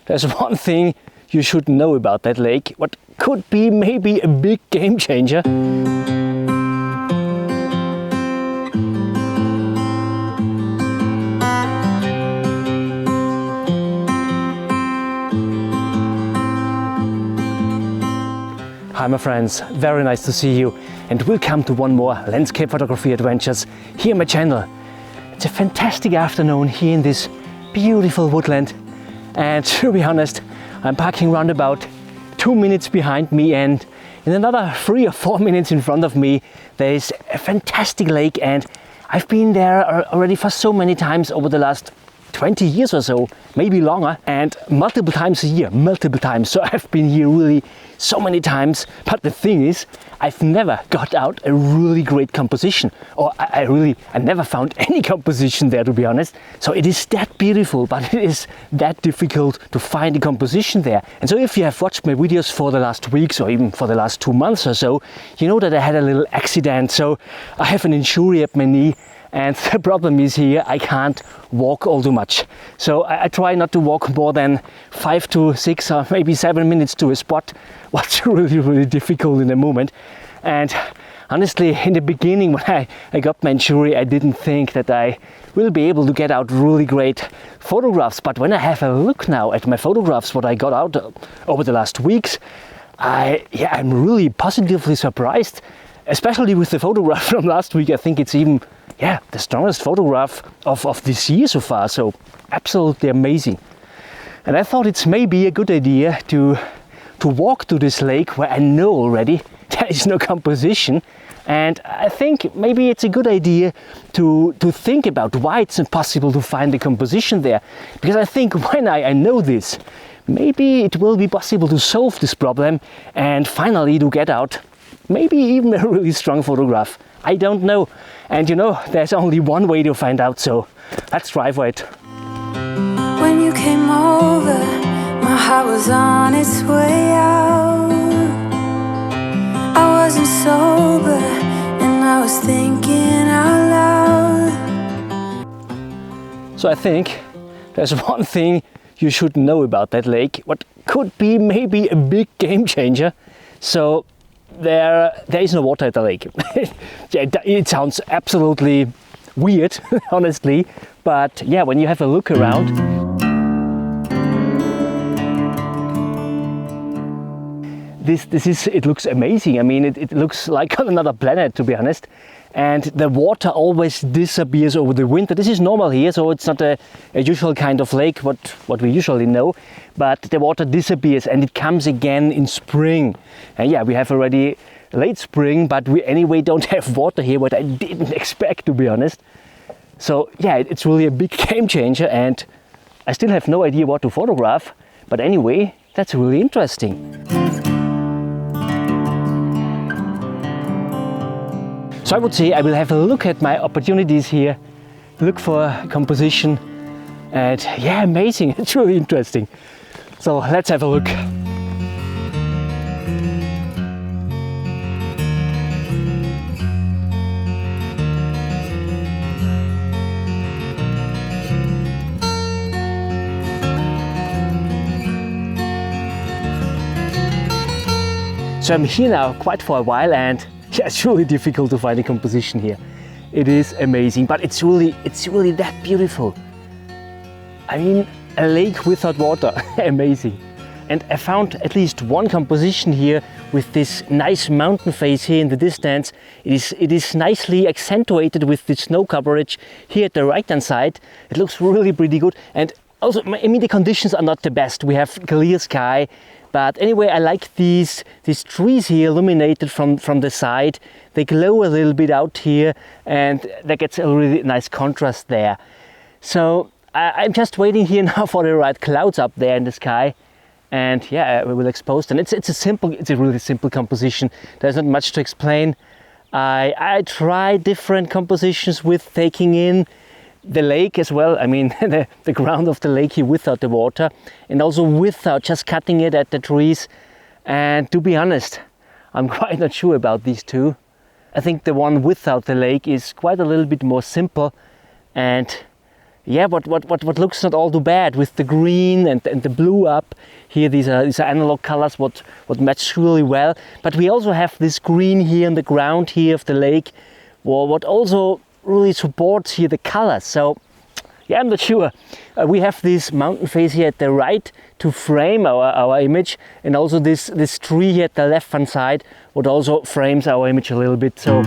there's one thing you should know about that lake, what could be maybe a big game changer. Hi my friends, very nice to see you, and welcome to one more landscape photography adventures here on my channel. It's a fantastic afternoon here in this beautiful woodland, and to be honest, I'm parking round about 2 minutes behind me, and in another 3 or 4 minutes in front of me there is a fantastic lake, and I've been there already for so many times over the last 20 years or so, maybe longer, and multiple times a year, so I've been here really so many times. But the thing is, I've never got out a really great composition, or I never found any composition there, to be honest. So it is that beautiful, but it is that difficult to find a composition there. And so if you have watched my videos for the last weeks or even for the last 2 months or so, you know that I had a little accident. So I have an injury at my knee, and the problem is here I can't walk all too much. So I try not to walk more than 5 to 6 or maybe 7 minutes to a spot. What's really difficult in the moment. And honestly, in the beginning when I got my injury, I didn't think that I will be able to get out really great photographs. But when I have a look now at my photographs, what I got out over the last weeks, I'm really positively surprised. Especially with the photograph from last week. I think it's even the strongest photograph of this year so far, so absolutely amazing. And I thought it's maybe a good idea to walk to this lake where I know already there is no composition, and I think maybe it's a good idea to think about why it's impossible to find the composition there, because I think when I know this, maybe it will be possible to solve this problem and finally to get out maybe even a really strong photograph. I don't know. And you know, there's only one way to find out, so let's try for it. When you came over, my heart was on its way out. I wasn't sober and I was thinking out loud. So I think there's one thing you should know about that lake, what could be maybe a big game changer. So there is no water at the lake. It sounds absolutely weird, honestly, but yeah, when you have a look around, it looks amazing. I mean, it looks like on another planet, to be honest. And the water always disappears over the winter. This is normal here, so it's not a usual kind of lake, what we usually know. But the water disappears and it comes again in spring. And yeah, we have already late spring, but we anyway don't have water here, what I didn't expect, to be honest. So yeah, it's really a big game changer, and I still have no idea what to photograph. But anyway, that's really interesting. So I would say I will have a look at my opportunities here, look for composition, and yeah, amazing, it's really interesting. So let's have a look. So I'm here now quite for a while, and yeah, it's really difficult to find a composition here. It is amazing, but it's really that beautiful. I mean, a lake without water, amazing. And I found at least one composition here with this nice mountain face here in the distance. It is nicely accentuated with the snow coverage here at the right hand side. It looks really pretty good, and also, I mean, the conditions are not the best. We have clear sky. But anyway, I like these trees here illuminated from the side. They glow a little bit out here, and that gets a really nice contrast there. So I'm just waiting here now for the right clouds up there in the sky, and yeah, we will expose them. It's a really simple composition. There's not much to explain. I tried different compositions with taking in the lake as well. I mean, the ground of the lake here without the water, and also without just cutting it at the trees. And to be honest, I'm quite not sure about these two. I think the one without the lake is quite a little bit more simple, and yeah, what looks not all too bad with the green and the blue up here. These are analog colors what match really well. But we also have this green here in the ground here of the lake, what also really supports here the colors. So yeah, I'm not sure. We have this mountain face here at the right to frame our image, and also this tree here at the left hand side what also frames our image a little bit. So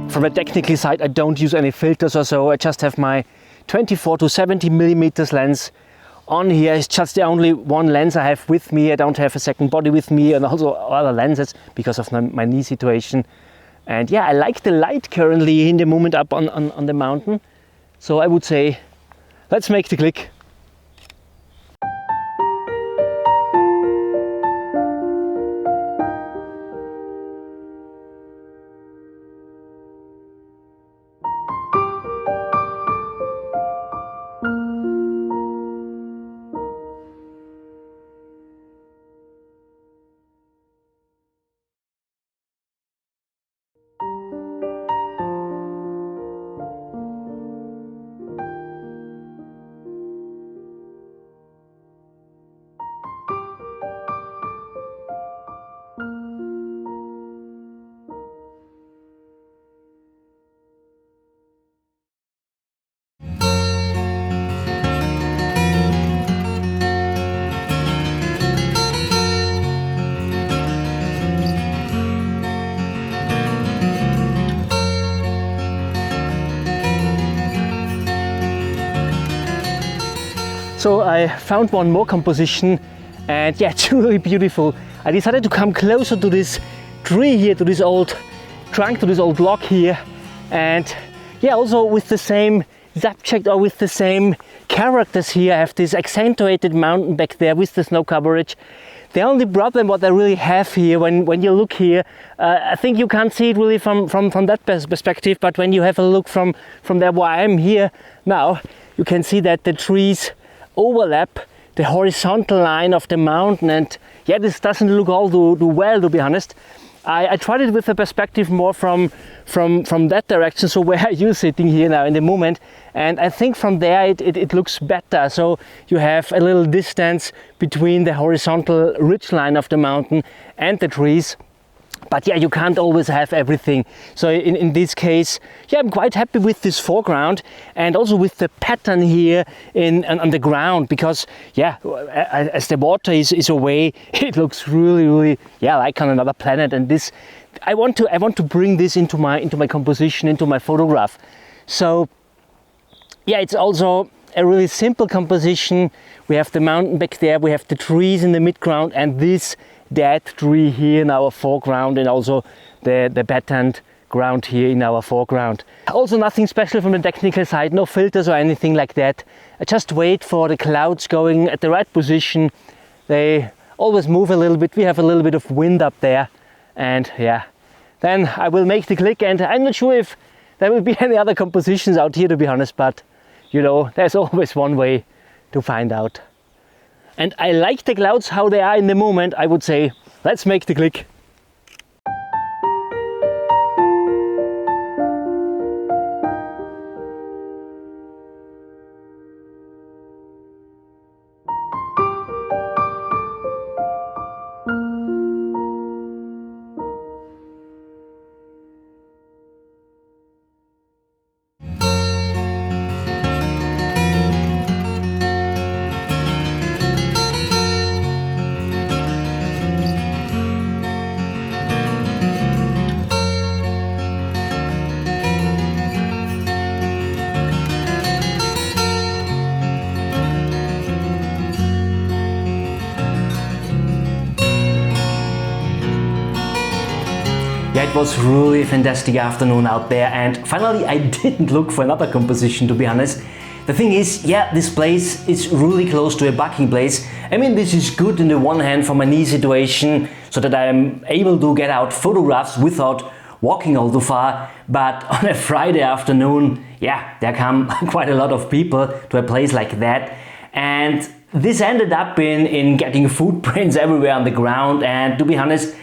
from a technical side, I don't use any filters or so. I just have my 24 to 70 millimeters lens on here. It's just the only one lens I have with me. I don't have a second body with me, and also other lenses because of my knee situation. And yeah, I like the light currently in the moment up on the mountain. So I would say, let's make the click. So I found one more composition, and yeah, it's really beautiful. I decided to come closer to this tree here, to this old trunk, to this old log here, and yeah, also with the same subject or with the same characters here. I have this accentuated mountain back there with the snow coverage. The only problem what I really have here, when you look here, I think you can't see it really from that perspective, but when you have a look from there where I am here now, you can see that the trees overlap the horizontal line of the mountain, and yeah, this doesn't look all too well, to be honest. I tried it with a perspective more from that direction, so where you're sitting here now in the moment, and I think from there it looks better. So you have a little distance between the horizontal ridge line of the mountain and the trees. But yeah, you can't always have everything. So in this case, yeah, I'm quite happy with this foreground and also with the pattern here on the ground, because yeah, as the water is away, it looks really, yeah, like on another planet. And this, I want to bring this into my composition, into my photograph. So yeah, it's also a really simple composition. We have the mountain back there, we have the trees in the midground, and this dead tree here in our foreground, and also the patterned ground here in our foreground. Also nothing special from the technical side, no filters or anything like that. I just wait for the clouds going at the right position. They always move a little bit. We have a little bit of wind up there, and yeah, then I will make the click. And I'm not sure if there will be any other compositions out here, to be honest, but you know, there's always one way to find out. And I like the clouds how they are in the moment. I would say, let's make the click. Yeah, it was really a fantastic afternoon out there, and finally I didn't look for another composition, to be honest. The thing is, yeah, this place is really close to a bucking place. I mean, this is good on the one hand for my knee situation, so that I'm able to get out photographs without walking all too far. But on a Friday afternoon, yeah, there come quite a lot of people to a place like that. And this ended up in getting footprints everywhere on the ground, and to be honest,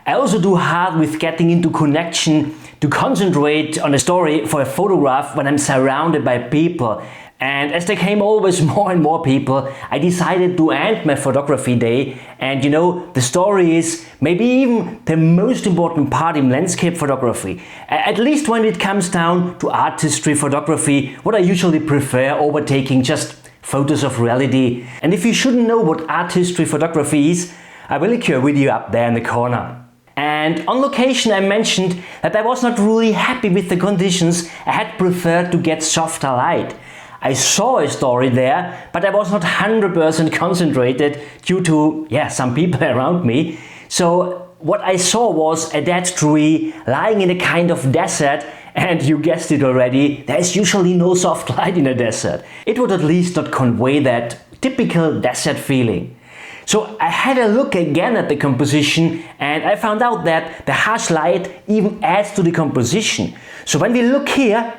I also do hard with getting into connection to concentrate on a story for a photograph when I'm surrounded by people. And as there came always more and more people, I decided to end my photography day. And the story is maybe even the most important part in landscape photography. At least when it comes down to art history photography, what I usually prefer over taking just photos of reality. And if you shouldn't know what art history photography is, I will link you a video up there in the corner. And on location I mentioned that I was not really happy with the conditions. I had preferred to get softer light. I saw a story there, but I was not 100% concentrated due to some people around me. So what I saw was a dead tree lying in a kind of desert, and you guessed it already, there is usually no soft light in a desert. It would at least not convey that typical desert feeling. So I had a look again at the composition, and I found out that the harsh light even adds to the composition. So when we look here,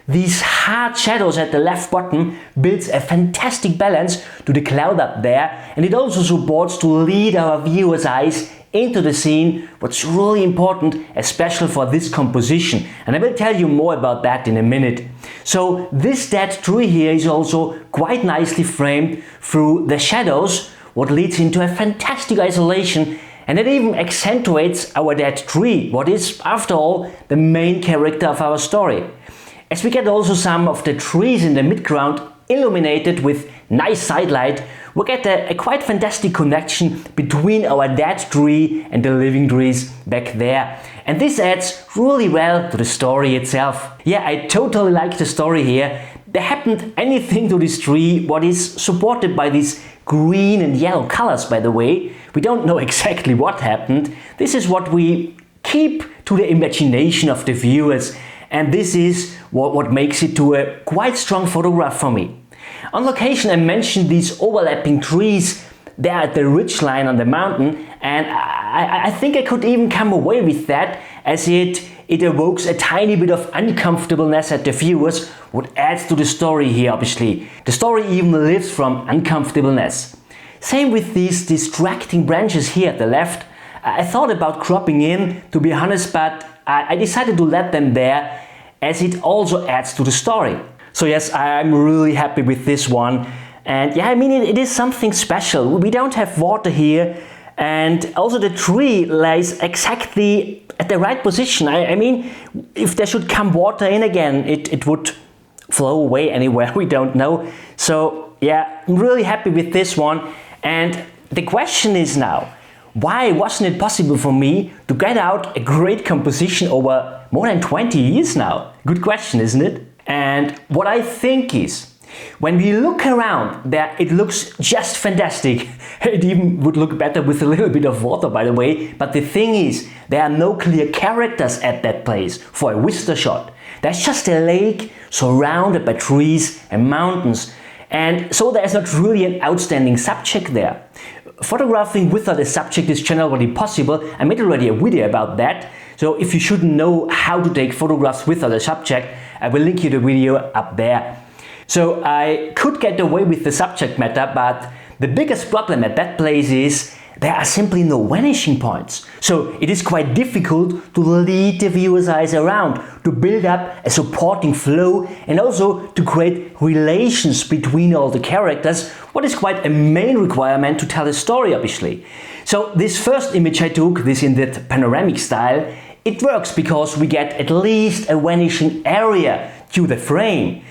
these hard shadows at the left bottom builds a fantastic balance to the cloud up there, and it also supports to lead our viewers' eyes into the scene, what's really important, especially for this composition. And I will tell you more about that in a minute. So this dead tree here is also quite nicely framed through the shadows, what leads into a fantastic isolation, and it even accentuates our dead tree, what is, after all, the main character of our story. As we get also some of the trees in the midground illuminated with nice sidelight, we get a quite fantastic connection between our dead tree and the living trees back there. And this adds really well to the story itself. Yeah, I totally like the story here. There happened anything to this tree what is supported by these green and yellow colors, by the way. We don't know exactly what happened. This is what we keep to the imagination of the viewers. And this is what makes it to a quite strong photograph for me. On location I mentioned these overlapping trees there at the ridgeline on the mountain, and I think I could even come away with that, as it evokes a tiny bit of uncomfortableness at the viewers, what adds to the story here obviously. The story even lives from uncomfortableness. Same with these distracting branches here at the left. I thought about cropping in, to be honest, but I decided to let them there, as it also adds to the story. So yes, I'm really happy with this one. And yeah, I mean, it is something special. We don't have water here, and also the tree lies exactly at the right position. I mean, if there should come water in again, it would flow away anywhere, we don't know. So yeah, I'm really happy with this one. And the question is now, why wasn't it possible for me to get out a great composition over more than 20 years now? Good question, isn't it? And what I think is, when we look around there, it looks just fantastic. It even would look better with a little bit of water, by the way. But the thing is, there are no clear characters at that place for a vista shot. There's just a lake surrounded by trees and mountains. And so there's not really an outstanding subject there. Photographing without a subject is generally possible. I made already a video about that. So if you shouldn't know how to take photographs without a subject, I will link you the video up there. So I could get away with the subject matter, but the biggest problem at that place is there are simply no vanishing points. So it is quite difficult to lead the viewer's eyes around, to build up a supporting flow, and also to create relations between all the characters, what is quite a main requirement to tell a story obviously. So this first image I took, this in that panoramic style, it works because we get at least a vanishing area to the frame.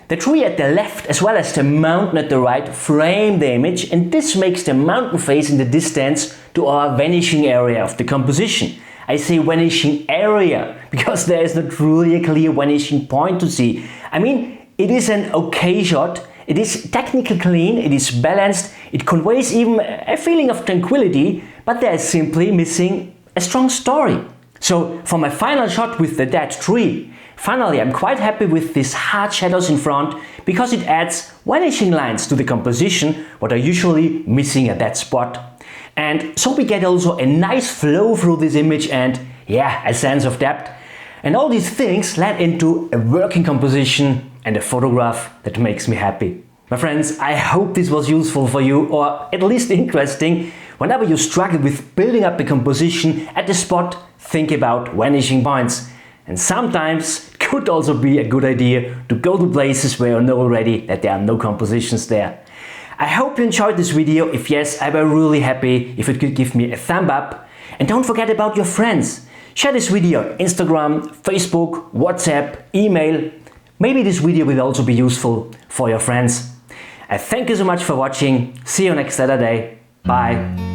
The tree at the left as well as the mountain at the right frame the image, and this makes the mountain face in the distance to our vanishing area of the composition. I say vanishing area because there is not really a clear vanishing point to see. I mean, it is an okay shot, it is technically clean, it is balanced, it conveys even a feeling of tranquility, but there is simply missing a strong story. So for my final shot with the dead tree, finally I'm quite happy with these hard shadows in front, because it adds vanishing lines to the composition, what are usually missing at that spot. And so we get also a nice flow through this image and yeah, a sense of depth. And all these things led into a working composition and a photograph that makes me happy. My friends, I hope this was useful for you, or at least interesting. Whenever you struggle with building up a composition at the spot, think about vanishing points. And sometimes it could also be a good idea to go to places where you know already that there are no compositions there. I hope you enjoyed this video. If yes, I were really happy if you could give me a thumb up. And don't forget about your friends. Share this video on Instagram, Facebook, WhatsApp, email. Maybe this video will also be useful for your friends. I thank you so much for watching. See you next Saturday. Bye.